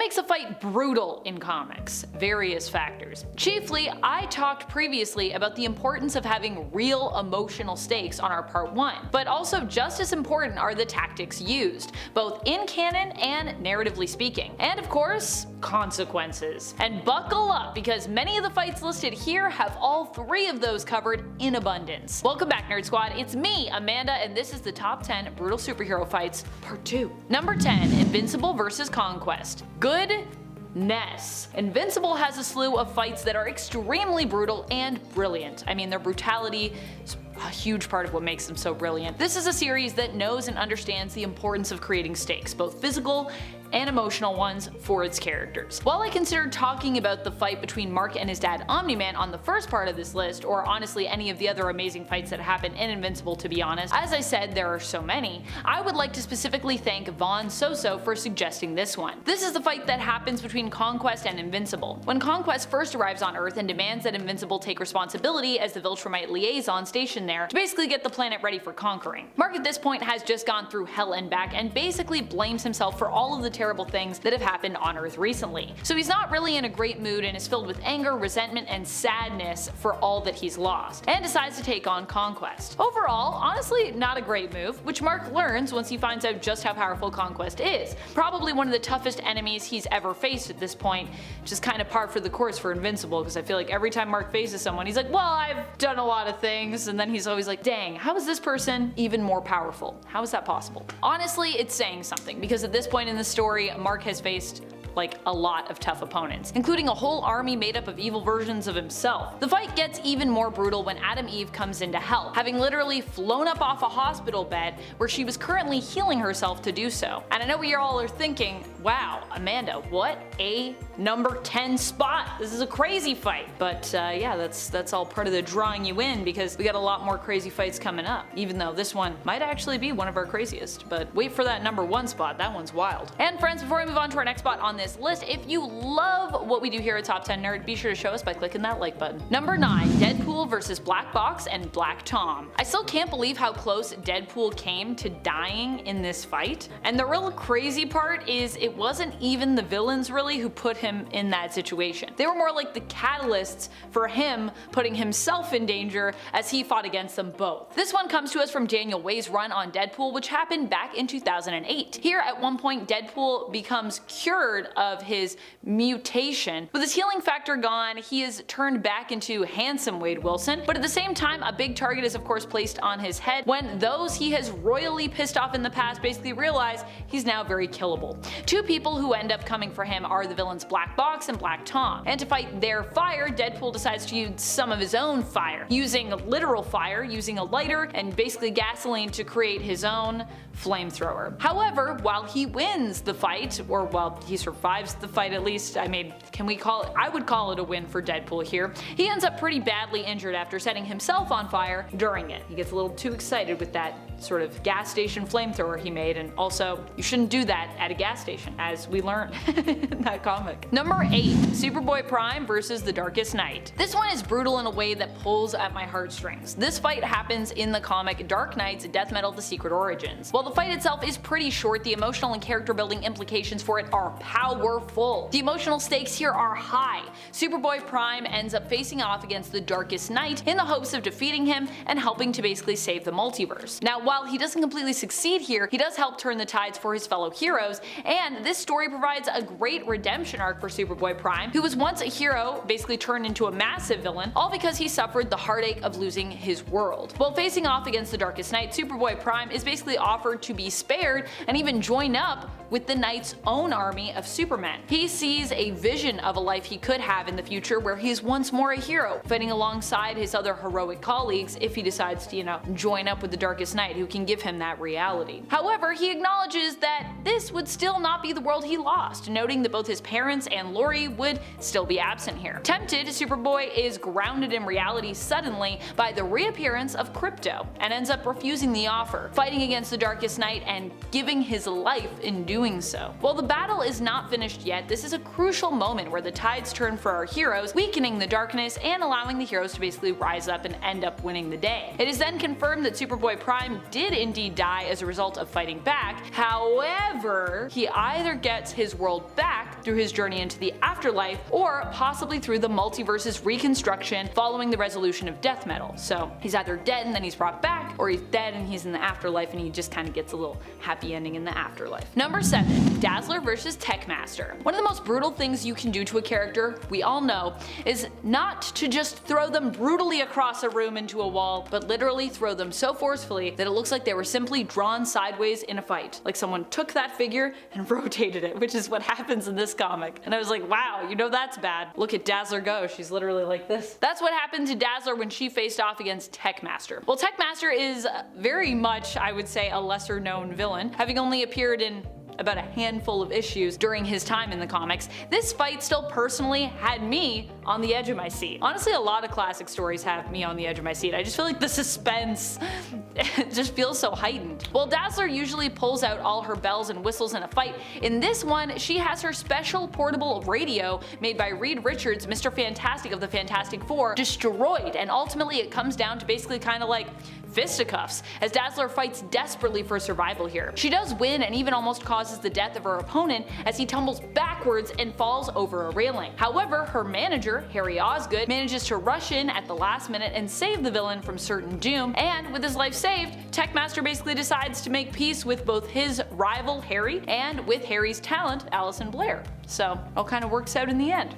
makes a fight brutal in comics? Various factors. Chiefly, I talked previously about the importance of having real emotional stakes on our part 1, but also just as important are the tactics used, both in canon and narratively speaking. And of course, consequences. And buckle up, because many of the fights listed here have all 3 of those covered in abundance. Welcome back, Nerd Squad. It's me, Amanda, and this is the top 10 brutal superhero fights, part 2. Number 10, Invincible vs. Conquest. Goodness. Invincible has a slew of fights that are extremely brutal and brilliant. I mean, their brutality is a huge part of what makes them so brilliant. This is a series that knows and understands the importance of creating stakes, both physical and emotional ones, for its characters. While I considered talking about the fight between Mark and his dad Omni-Man on the first part of this list, or honestly any of the other amazing fights that happen in Invincible, to be honest, as I said, there are so many, I would like to specifically thank Vaughn Soso for suggesting this one. This is the fight that happens between Conquest and Invincible. When Conquest first arrives on Earth and demands that Invincible take responsibility as the Viltrumite liaison stationed there to basically get the planet ready for conquering. Mark at this point has just gone through hell and back and basically blames himself for all of the terrible things that have happened on Earth recently. So he's not really in a great mood and is filled with anger, resentment, and sadness for all that he's lost, and decides to take on Conquest. Overall, honestly, not a great move, which Mark learns once he finds out just how powerful Conquest is. Probably one of the toughest enemies he's ever faced at this point, which is kind of par for the course for Invincible, because I feel like every time Mark faces someone, he's like, well, I've done a lot of things, and then he's always like, dang, how is this person even more powerful? How is that possible? Honestly, it's saying something, because at this point in the story, Mark has faced like a lot of tough opponents, including a whole army made up of evil versions of himself. The fight gets even more brutal when Adam Eve comes in to help, having literally flown up off a hospital bed where she was currently healing herself to do so. And I know what you all are thinking, wow, Amanda, what a number 10 spot. This is a crazy fight. But yeah, that's all part of the drawing you in, because we got a lot more crazy fights coming up, even though this one might actually be one of our craziest. But wait for that number 1 spot, that one's wild. And friends, before we move on to our next spot on this list, if you love what we do here at Top 10 Nerd, be sure to show us by clicking that like button. Number 9, Deadpool vs. Black Box and Black Tom. I still can't believe how close Deadpool came to dying in this fight, and the real crazy part is it wasn't even the villains really who put him in that situation. They were more like the catalysts for him putting himself in danger as he fought against them both. This one comes to us from Daniel Way's run on Deadpool, which happened back in 2008. Here at one point, Deadpool becomes cured of his mutation. With his healing factor gone, he is turned back into handsome Wade Wilson, but at the same time a big target is of course placed on his head when those he has royally pissed off in the past basically realize he's now very killable. 2 people who end up coming for him are the villains Black Box and Black Tom, and to fight their fire, Deadpool decides to use some of his own fire, using literal fire, using a lighter and basically gasoline to create his own flamethrower. However, while he wins the fight, or while he survives the fight at least, I would call it a win for Deadpool here, he ends up pretty badly injured after setting himself on fire during it. He gets a little too excited with that sort of gas station flamethrower he made, and also, you shouldn't do that at a gas station, as we learned in that comic. Number 8, Superboy Prime vs. The Darkest Knight. This one is brutal in a way that pulls at my heartstrings. This fight happens in the comic Dark Knight's Death Metal: The Secret Origins. While the fight itself is pretty short, the emotional and character building implications for it are powerful. The emotional stakes here are high. Superboy Prime ends up facing off against the Darkest Knight in the hopes of defeating him and helping to basically save the multiverse. Now, while he doesn't completely succeed here, he does help turn the tides for his fellow heroes, and this story provides a great redemption arc for Superboy Prime, who was once a hero, basically turned into a massive villain, all because he suffered the heartache of losing his world. While facing off against the Darkest Knight, Superboy Prime is basically offered to be spared and even join up with the Knight's own army of Supermen. He sees a vision of a life he could have in the future where he is once more a hero, fighting alongside his other heroic colleagues if he decides to, join up with the Darkest Knight, who can give him that reality. However, he acknowledges that this would still not be the world he lost, noting that both his parents and Lori would still be absent here. Tempted, Superboy is grounded in reality suddenly by the reappearance of Crypto, and ends up refusing the offer, fighting against the Darkest Knight and giving his life in doing so. While the battle is not finished yet, this is a crucial moment where the tides turn for our heroes, weakening the darkness and allowing the heroes to basically rise up and end up winning the day. It is then confirmed that Superboy Prime did indeed die as a result of fighting back. However, he either gets his world back through his journey into the afterlife, or possibly through the multiverse's reconstruction following the resolution of death metal. So he's either dead and then he's brought back, or he's dead and he's in the afterlife and he just kind of gets a little happy ending in the afterlife. Number 7. Dazzler versus Techmaster. One of the most brutal things you can do to a character, we all know, is not to just throw them brutally across a room into a wall, but literally throw them so forcefully that it looks like they were simply drawn sideways in a fight. Like someone took that figure and rotated it, which is what happens in this comic. And I was like, wow, you know that's bad. Look at Dazzler go, she's literally like this. That's what happened to Dazzler when she faced off against Techmaster. Well, Techmaster is very much, I would say, a lesser known villain, having only appeared in about a handful of issues during his time in the comics. This fight still personally had me on the edge of my seat. Honestly, a lot of classic stories have me on the edge of my seat. I just feel like the suspense just feels so heightened. While Dazzler usually pulls out all her bells and whistles in a fight, in this one she has her special portable radio made by Reed Richards, Mr. Fantastic of the Fantastic Four, destroyed, and ultimately it comes down to basically kind of like fisticuffs as Dazzler fights desperately for survival here. She does win and even almost causes the death of her opponent as he tumbles backwards and falls over a railing. However, her manager, Harry Osgood, manages to rush in at the last minute and save the villain from certain doom, and with his life saved, Techmaster basically decides to make peace with both his rival Harry and with Harry's talent, Alison Blair. So it all kind of works out in the end.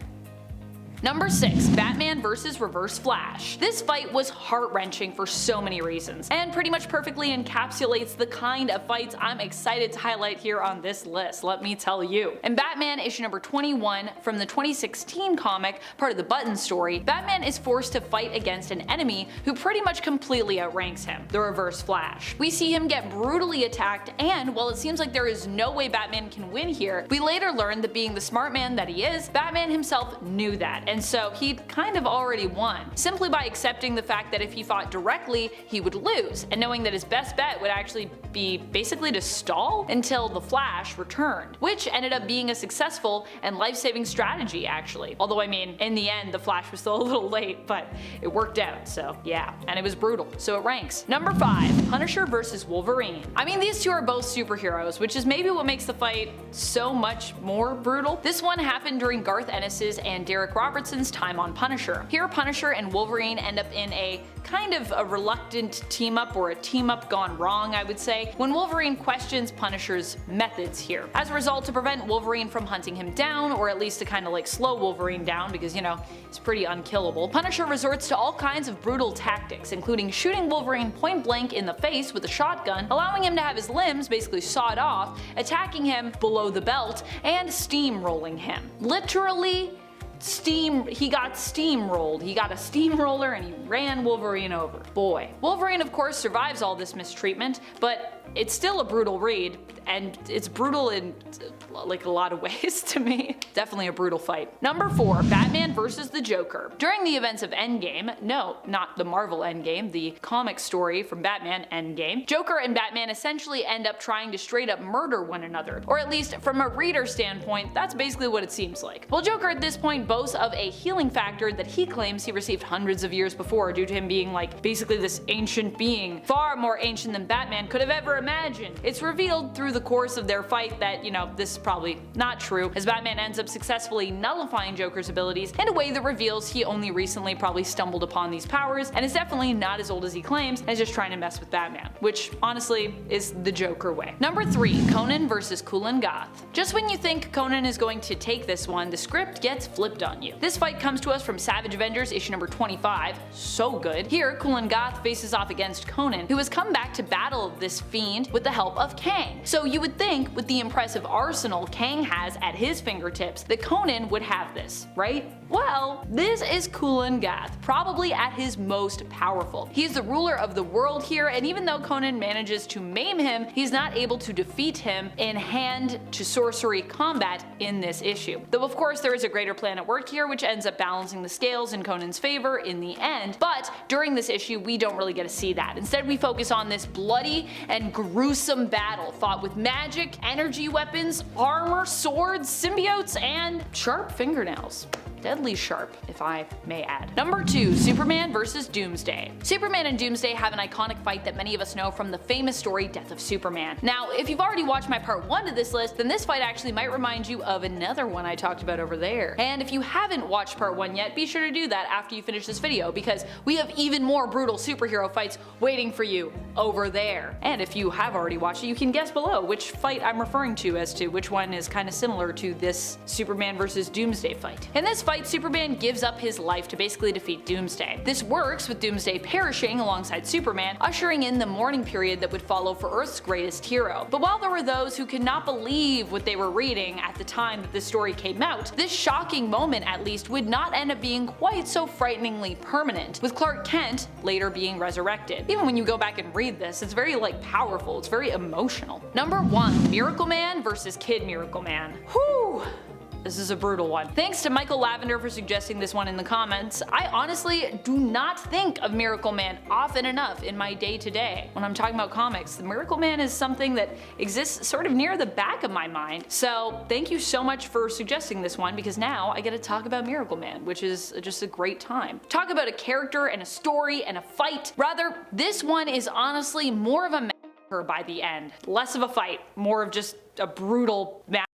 Number 6. Batman vs. Reverse Flash. This fight was heart-wrenching for so many reasons, and pretty much perfectly encapsulates the kind of fights I'm excited to highlight here on this list, let me tell you. In Batman issue number 21 from the 2016 comic, part of the Button story, Batman is forced to fight against an enemy who pretty much completely outranks him, the Reverse Flash. We see him get brutally attacked, and while it seems like there is no way Batman can win here, we later learn that being the smart man that he is, Batman himself knew that, and so he'd kind of already won, simply by accepting the fact that if he fought directly, he would lose, and knowing that his best bet would actually be basically to stall until the Flash returned, which ended up being a successful and life-saving strategy actually. Although I mean, in the end the Flash was still a little late, but it worked out, so yeah, and it was brutal, so it ranks. Number 5. Punisher vs. Wolverine. I mean, these two are both superheroes, which is maybe what makes the fight so much more brutal. This one happened during Garth Ennis's and Derek Robertson's time on Punisher. Here, Punisher and Wolverine end up in a kind of a reluctant team-up, or a team-up gone wrong, I would say, when Wolverine questions Punisher's methods here. As a result, to prevent Wolverine from hunting him down, or at least to kind of like slow Wolverine down because, you know, he's pretty unkillable, Punisher resorts to all kinds of brutal tactics, including shooting Wolverine point blank in the face with a shotgun, allowing him to have his limbs basically sawed off, attacking him below the belt, and steamrolling him. Literally, he got steamrolled. He got a steamroller and he ran Wolverine over. Boy. Wolverine of course survives all this mistreatment, but it's still a brutal read, and it's brutal in like a lot of ways to me. Definitely a brutal fight. Number 4. Batman vs. the Joker. During the events of Endgame, no, not the Marvel Endgame, the comic story from Batman Endgame, Joker and Batman essentially end up trying to straight up murder one another, or at least from a reader standpoint, that's basically what it seems like. Well, Joker at this point boasts of a healing factor that he claims he received hundreds of years before due to him being like basically this ancient being, far more ancient than Batman could have ever imagined. It's revealed through the course of their fight that, you know, this is probably not true, as Batman ends up successfully nullifying Joker's abilities in a way that reveals he only recently probably stumbled upon these powers and is definitely not as old as he claims and is just trying to mess with Batman, which honestly is the Joker way. Number 3. Conan vs. Kulan Gath. Just when you think Conan is going to take this one, the script gets flipped on you. This fight comes to us from Savage Avengers issue number 25, so good. Here, Kulan Gath faces off against Conan, who has come back to battle this fiend with the help of Kang. So you would think, with the impressive arsenal Kang has at his fingertips, that Conan would have this, right? Well, this is Kulan Gath, probably at his most powerful. He is the ruler of the world here, and even though Conan manages to maim him, he's not able to defeat him in hand-to-sorcery combat in this issue. Though of course there is a greater plan at work here, which ends up balancing the scales in Conan's favor in the end, but during this issue we don't really get to see that. Instead we focus on this bloody and gruesome battle fought with magic, energy weapons, armor, swords, symbiotes, and sharp fingernails. Deadly sharp, if I may add. Number 2, Superman vs. Doomsday. Superman and Doomsday have an iconic fight that many of us know from the famous story Death of Superman. Now, if you've already watched my part 1 to this list, then this fight actually might remind you of another one I talked about over there. And if you haven't watched part 1 yet, be sure to do that after you finish this video, because we have even more brutal superhero fights waiting for you over there. And if you have already watched it, you can guess below which fight I'm referring to as to which one is kind of similar to this Superman vs. Doomsday fight. In this fight, Superman gives up his life to basically defeat Doomsday. This works with Doomsday perishing alongside Superman, ushering in the mourning period that would follow for Earth's greatest hero. But while there were those who could not believe what they were reading at the time that this story came out, this shocking moment at least would not end up being quite so frighteningly permanent, with Clark Kent later being resurrected. Even when you go back and read this, it's very powerful, it's very emotional. Number 1, Miracleman vs. Kid Miracleman. Whew! This is a brutal one. Thanks to Michael Lavender for suggesting this one in the comments. I honestly do not think of Miracleman often enough in my day-to-day. When I'm talking about comics, the Miracleman is something that exists sort of near the back of my mind. So thank you so much for suggesting this one, because now I get to talk about Miracleman, which is just a great time. Talk about a character and a story and a fight. Rather, this one is honestly more of a massacre by the end. Less of a fight, more of just a brutal massacre.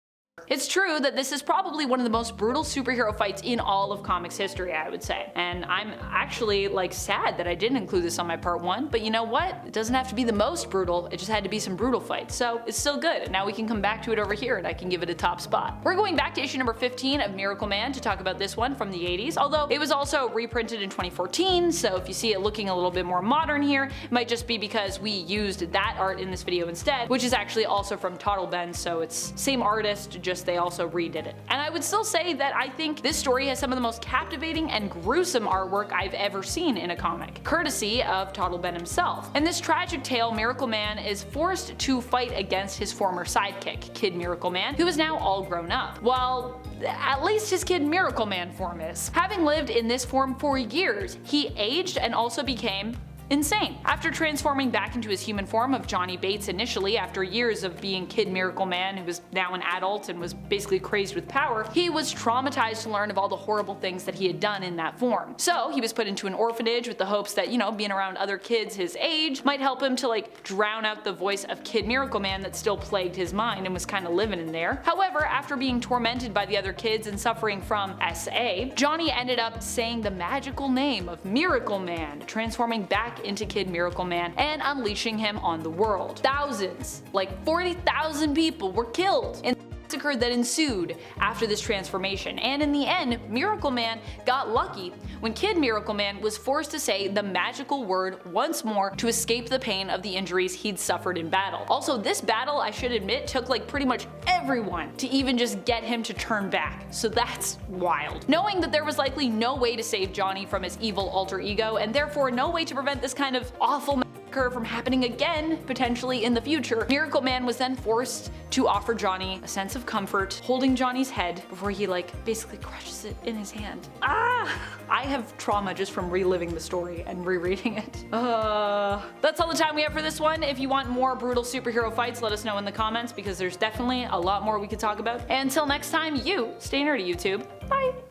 It's true that this is probably one of the most brutal superhero fights in all of comics history, I would say. And I'm actually sad that I didn't include this on my part 1, but you know what? It doesn't have to be the most brutal, it just had to be some brutal fights. So it's still good, and now we can come back to it over here and I can give it a top spot. We're going back to issue number 15 of Miracleman to talk about this one from the 80s, although it was also reprinted in 2014, so if you see it looking a little bit more modern here, it might just be because we used that art in this video instead, which is actually also from Toddleben, so it's same artist, just they also redid it. And I would still say that I think this story has some of the most captivating and gruesome artwork I've ever seen in a comic, courtesy of Toddleben himself. In this tragic tale, Miracleman is forced to fight against his former sidekick, Kid Miracleman, who is now all grown up. Well, at least his Kid Miracleman form is. Having lived in this form for years, he aged and also became insane. After transforming back into his human form of Johnny Bates initially, after years of being Kid Miracleman, who was now an adult and was basically crazed with power, he was traumatized to learn of all the horrible things that he had done in that form. So he was put into an orphanage with the hopes that, being around other kids his age might help him to drown out the voice of Kid Miracleman that still plagued his mind and was kind of living in there. However, after being tormented by the other kids and suffering from SA, Johnny ended up saying the magical name of Miracleman, transforming back into Kid Miracleman and unleashing him on the world. Thousands, 40,000 people were killed in the massacre that ensued after this transformation, and in the end, Miracleman got lucky when Kid Miracleman was forced to say the magical word once more to escape the pain of the injuries he'd suffered in battle. Also, this battle, I should admit, took pretty much everyone to even just get him to turn back, so that's wild. Knowing that there was likely no way to save Johnny from his evil alter ego, and therefore no way to prevent this kind of awful massacre from happening again, potentially in the future, Miracleman was then forced to offer Johnny a sense of comfort, holding Johnny's head before he basically crushes it in his hand. I have trauma just from reliving the story and rereading it. That's all the time we have for this one. If you want more brutal superhero fights, let us know in the comments, because there's definitely a lot more we could talk about. And until next time, you stay nerdy, YouTube. Bye!